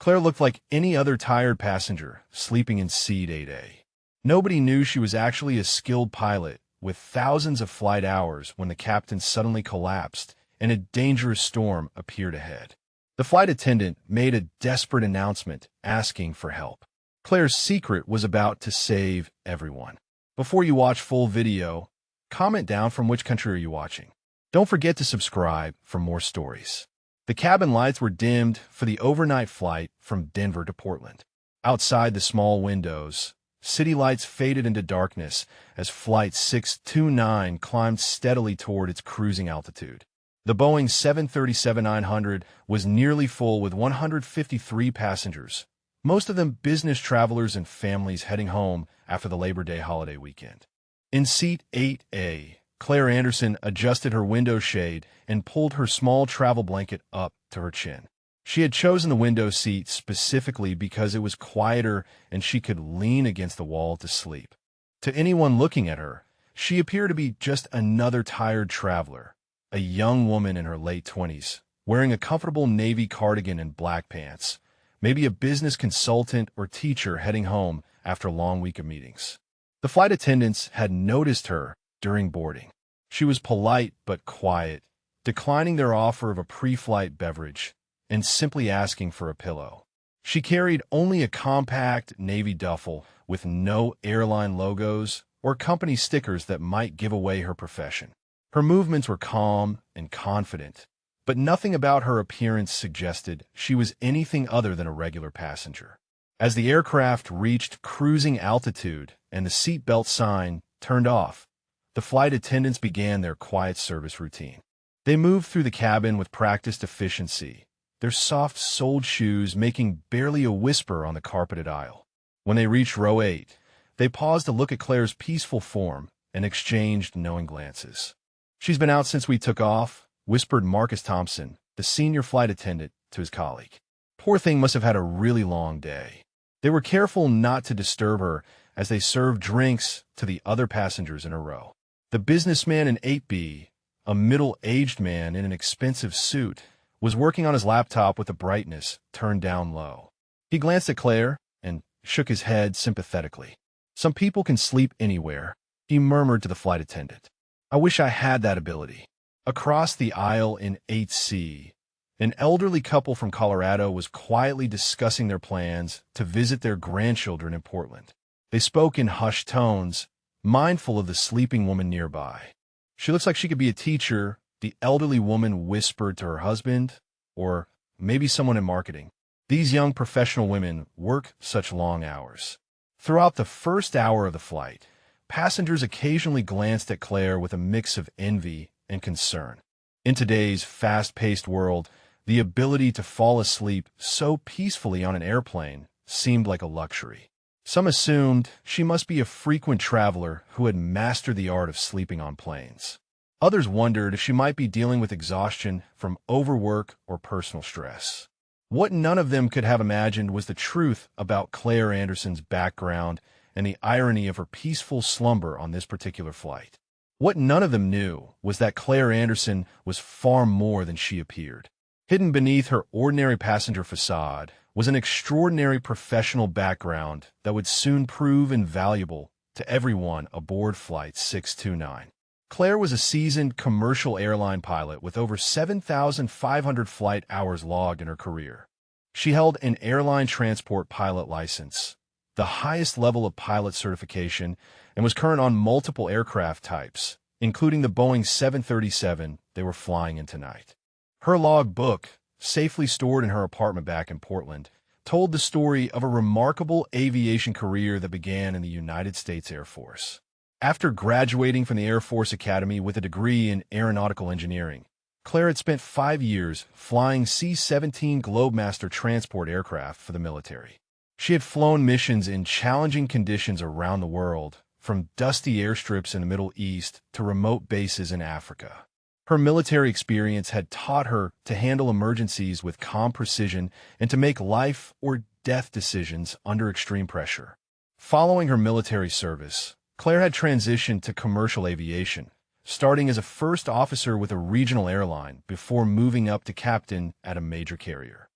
Claire looked like any other tired passenger sleeping in seat 8A. Nobody knew she was actually a skilled pilot with thousands of flight hours when the captain suddenly collapsed and a dangerous storm appeared ahead. The flight attendant made a desperate announcement asking for help. Claire's secret was about to save everyone. Before you watch full video, comment down from which country are you watching. Don't forget to subscribe for more stories. The cabin lights were dimmed for the overnight flight from Denver to Portland. Outside the small windows, city lights faded into darkness as Flight 629 climbed steadily toward its cruising altitude. The Boeing 737-900 was nearly full with 153 passengers, most of them business travelers and families heading home after the Labor Day holiday weekend. In seat 8A, Claire Anderson adjusted her window shade and pulled her small travel blanket up to her chin. She had chosen the window seat specifically because it was quieter and she could lean against the wall to sleep. To anyone looking at her, she appeared to be just another tired traveler, a young woman in her late 20s, wearing a comfortable navy cardigan and black pants, maybe a business consultant or teacher heading home after a long week of meetings. The flight attendants had noticed her during boarding. She was polite but quiet, declining their offer of a pre-flight beverage and simply asking for a pillow. She carried only a compact navy duffel with no airline logos or company stickers that might give away her profession. Her movements were calm and confident, but nothing about her appearance suggested she was anything other than a regular passenger. As the aircraft reached cruising altitude and the seatbelt sign turned off, the flight attendants began their quiet service routine. They moved through the cabin with practiced efficiency, their soft-soled shoes making barely a whisper on the carpeted aisle. When they reached row 8, they paused to look at Claire's peaceful form and exchanged knowing glances. "She's been out since we took off," whispered Marcus Thompson, the senior flight attendant, to his colleague. "Poor thing must have had a really long day." They were careful not to disturb her as they served drinks to the other passengers in a row. The businessman in 8B, a middle-aged man in an expensive suit, was working on his laptop with the brightness turned down low. He glanced at Claire and shook his head sympathetically. "Some people can sleep anywhere," he murmured to the flight attendant. "I wish I had that ability." Across the aisle in 8C, an elderly couple from Colorado was quietly discussing their plans to visit their grandchildren in Portland. They spoke in hushed tones, mindful of the sleeping woman nearby. "She looks like she could be a teacher," the elderly woman whispered to her husband, "or maybe someone in marketing. These young professional women work such long hours." Throughout the first hour of the flight, passengers occasionally glanced at Claire with a mix of envy and concern. In today's fast-paced world, the ability to fall asleep so peacefully on an airplane seemed like a luxury. Some assumed she must be a frequent traveler who had mastered the art of sleeping on planes. Others wondered if she might be dealing with exhaustion from overwork or personal stress. What none of them could have imagined was the truth about Claire Anderson's background and the irony of her peaceful slumber on this particular flight. What none of them knew was that Claire Anderson was far more than she appeared. Hidden beneath her ordinary passenger facade was an extraordinary professional background that would soon prove invaluable to everyone aboard Flight 629. Claire was a seasoned commercial airline pilot with over 7,500 flight hours logged in her career. She held an airline transport pilot license, the highest level of pilot certification, and was current on multiple aircraft types, including the Boeing 737 they were flying in tonight. Her log book, safely stored in her apartment back in Portland, told the story of a remarkable aviation career that began in the United States Air Force. After graduating from the Air Force Academy with a degree in aeronautical engineering, Claire had spent 5 years flying C-17 Globemaster transport aircraft for the military. She had flown missions in challenging conditions around the world, from dusty airstrips in the Middle East to remote bases in Africa. Her military experience had taught her to handle emergencies with calm precision and to make life or death decisions under extreme pressure. Following her military service, Claire had transitioned to commercial aviation, starting as a first officer with a regional airline before moving up to captain at a major carrier.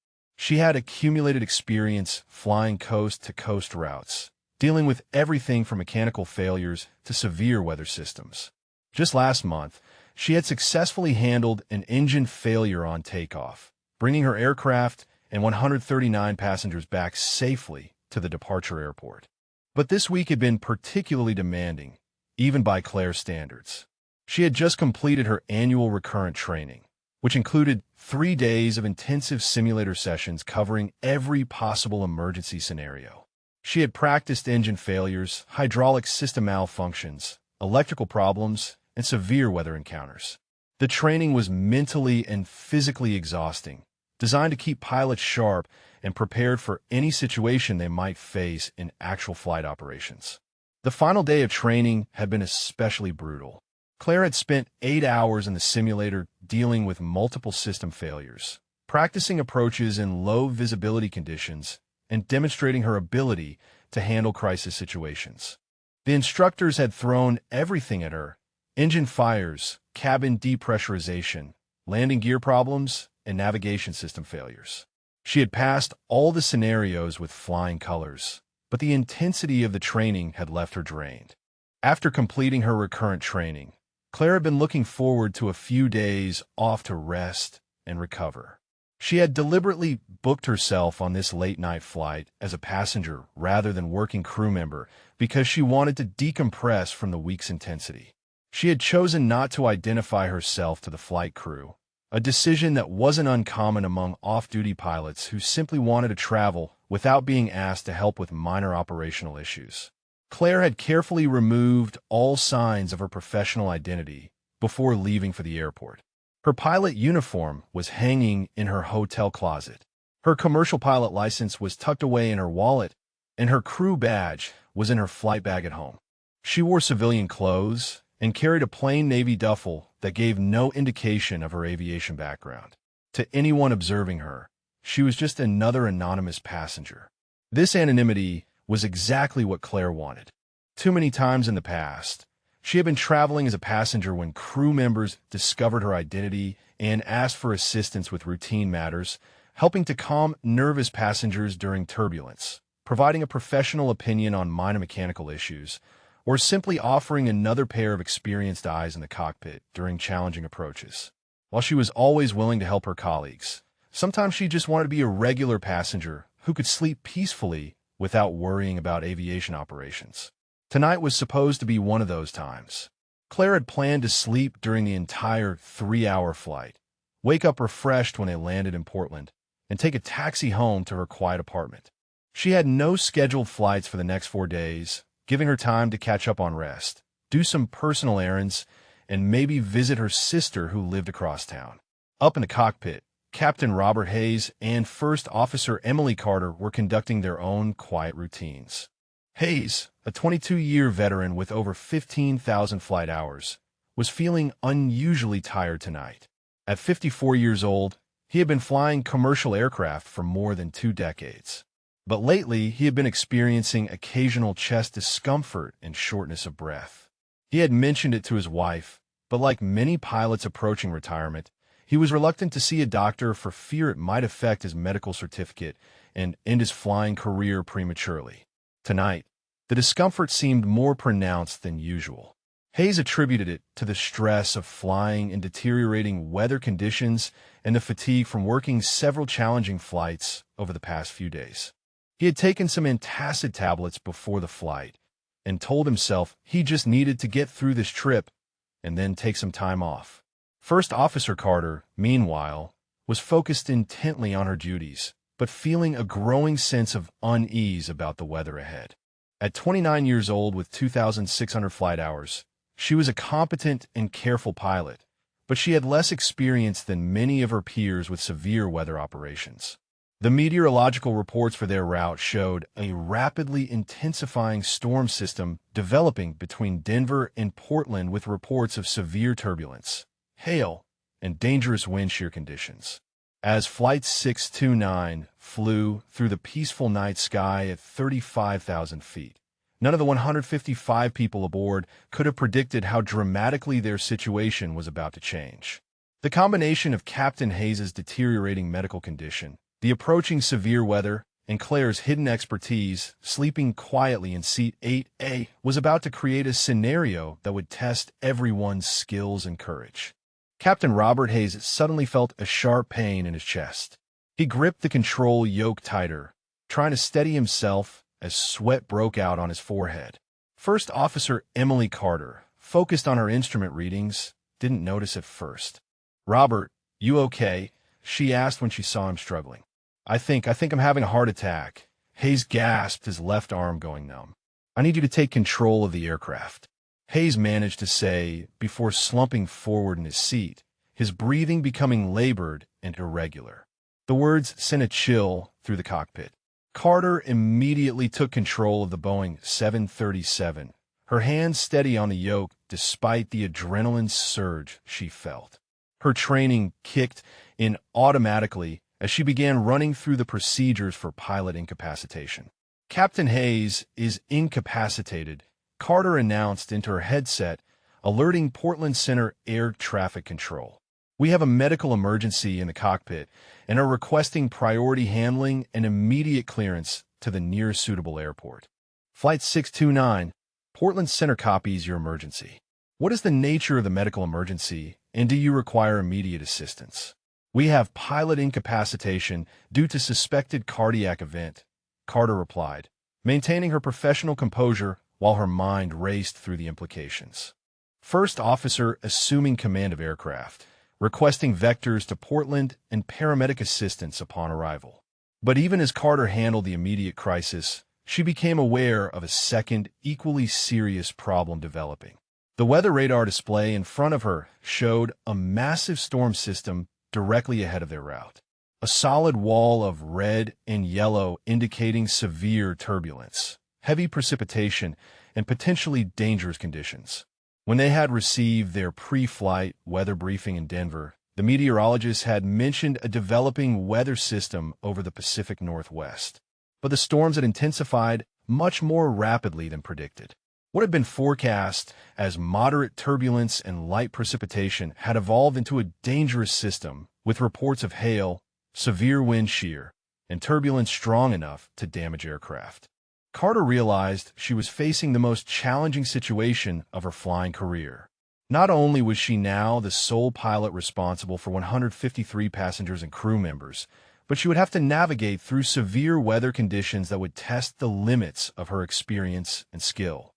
She had accumulated experience flying coast-to-coast routes, dealing with everything from mechanical failures to severe weather systems. Just last month, she had successfully handled an engine failure on takeoff, bringing her aircraft and 139 passengers back safely to the departure airport. But this week had been particularly demanding, even by Claire's standards. She had just completed her annual recurrent training, which included 3 days of intensive simulator sessions covering every possible emergency scenario. She had practiced engine failures, hydraulic system malfunctions, electrical problems, and severe weather encounters. The training was mentally and physically exhausting, designed to keep pilots sharp and prepared for any situation they might face in actual flight operations. The final day of training had been especially brutal. Claire had spent 8 hours in the simulator dealing with multiple system failures, practicing approaches in low visibility conditions, and demonstrating her ability to handle crisis situations. The instructors had thrown everything at her: engine fires, cabin depressurization, landing gear problems, and navigation system failures. She had passed all the scenarios with flying colors, but the intensity of the training had left her drained. After completing her recurrent training, Claire had been looking forward to a few days off to rest and recover. She had deliberately booked herself on this late-night flight as a passenger rather than working crew member because she wanted to decompress from the week's intensity. She had chosen not to identify herself to the flight crew, a decision that wasn't uncommon among off-duty pilots who simply wanted to travel without being asked to help with minor operational issues. Claire had carefully removed all signs of her professional identity before leaving for the airport. Her pilot uniform was hanging in her hotel closet. Her commercial pilot license was tucked away in her wallet, and her crew badge was in her flight bag at home. She wore civilian clothes and carried a plain navy duffel that gave no indication of her aviation background. To anyone observing her, she was just another anonymous passenger. This anonymity was exactly what Claire wanted. Too many times in the past, she had been traveling as a passenger when crew members discovered her identity and asked for assistance with routine matters, helping to calm nervous passengers during turbulence, providing a professional opinion on minor mechanical issues, or simply offering another pair of experienced eyes in the cockpit during challenging approaches. While she was always willing to help her colleagues, sometimes she just wanted to be a regular passenger who could sleep peacefully without worrying about aviation operations. Tonight was supposed to be one of those times. Claire had planned to sleep during the entire 3-hour flight, wake up refreshed when they landed in Portland, and take a taxi home to her quiet apartment. She had no scheduled flights for the next 4 days, giving her time to catch up on rest, do some personal errands, and maybe visit her sister who lived across town. Up in the cockpit, Captain Robert Hayes and First Officer Emily Carter were conducting their own quiet routines. Hayes, a 22-year veteran with over 15,000 flight hours, was feeling unusually tired tonight. At 54 years old, he had been flying commercial aircraft for more than 2 decades. But lately, he had been experiencing occasional chest discomfort and shortness of breath. He had mentioned it to his wife, but like many pilots approaching retirement, he was reluctant to see a doctor for fear it might affect his medical certificate and end his flying career prematurely. Tonight, the discomfort seemed more pronounced than usual. Hayes attributed it to the stress of flying in deteriorating weather conditions and the fatigue from working several challenging flights over the past few days. He had taken some antacid tablets before the flight and told himself he just needed to get through this trip and then take some time off. First Officer Carter, meanwhile, was focused intently on her duties, but feeling a growing sense of unease about the weather ahead. At 29 years old with 2,600 flight hours, she was a competent and careful pilot, but she had less experience than many of her peers with severe weather operations. The meteorological reports for their route showed a rapidly intensifying storm system developing between Denver and Portland with reports of severe turbulence, hail, and dangerous wind shear conditions. As Flight 629 flew through the peaceful night sky at 35,000 feet, none of the 155 people aboard could have predicted how dramatically their situation was about to change. The combination of Captain Hayes' deteriorating medical condition, The approaching severe weather and Claire's hidden expertise, sleeping quietly in seat 8A, was about to create a scenario that would test everyone's skills and courage. Captain Robert Hayes suddenly felt a sharp pain in his chest. He gripped the control yoke tighter, trying to steady himself as sweat broke out on his forehead. First Officer Emily Carter, focused on her instrument readings, didn't notice at first. "Robert, you okay?" she asked when she saw him struggling. I think I'm having a heart attack." Hayes gasped, his left arm going numb. "I need you to take control of the aircraft," Hayes managed to say before slumping forward in his seat, his breathing becoming labored and irregular. The words sent a chill through the cockpit. Carter immediately took control of the Boeing 737, her hands steady on the yoke despite the adrenaline surge she felt. Her training kicked in automatically as she began running through the procedures for pilot incapacitation. "Captain Hayes is incapacitated," Carter announced into her headset, alerting Portland Center Air Traffic Control. "We have a medical emergency in the cockpit and are requesting priority handling and immediate clearance to the nearest suitable airport." Flight 629, Portland Center copies your emergency. "What is the nature of the medical emergency, and do you require immediate assistance?" "We have pilot incapacitation due to suspected cardiac event," Carter replied, maintaining her professional composure while her mind raced through the implications. First Officer assuming command of aircraft, requesting vectors to Portland and paramedic assistance upon arrival. But even as Carter handled the immediate crisis, she became aware of a second, equally serious problem developing. The weather radar display in front of her showed a massive storm system directly ahead of their route. A solid wall of red and yellow indicating severe turbulence, heavy precipitation, and potentially dangerous conditions. When they had received their pre-flight weather briefing in Denver, the meteorologists had mentioned a developing weather system over the Pacific Northwest. But the storms had intensified much more rapidly than predicted. What had been forecast as moderate turbulence and light precipitation had evolved into a dangerous system with reports of hail, severe wind shear, and turbulence strong enough to damage aircraft. Carter realized she was facing the most challenging situation of her flying career. Not only was she now the sole pilot responsible for 153 passengers and crew members, but she would have to navigate through severe weather conditions that would test the limits of her experience and skill.